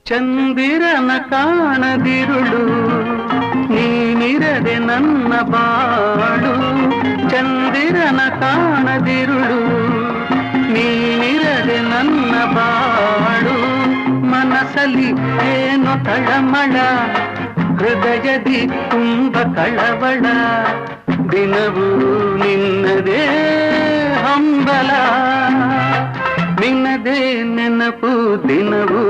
ಚಂದಿರನ ಕಾಣದಿರುಳು ನೀನಿರದೆ ನನ್ನ ಬಾಳು. ಚಂದಿರನ ಕಾಣದಿರುಳು ನೀನಿರದೆ ನನ್ನ ಬಾಳು. ಮನಸಲಿ ಏನೋ ತಳಮಳ, ಹೃದಯದಿ ತುಂಬ ಕಳವಳ. ದಿನವೂ ನಿನ್ನದೇ ಹಂಬಲ, ನಿನ್ನದೇ ನೆನಪು ದಿನವೂ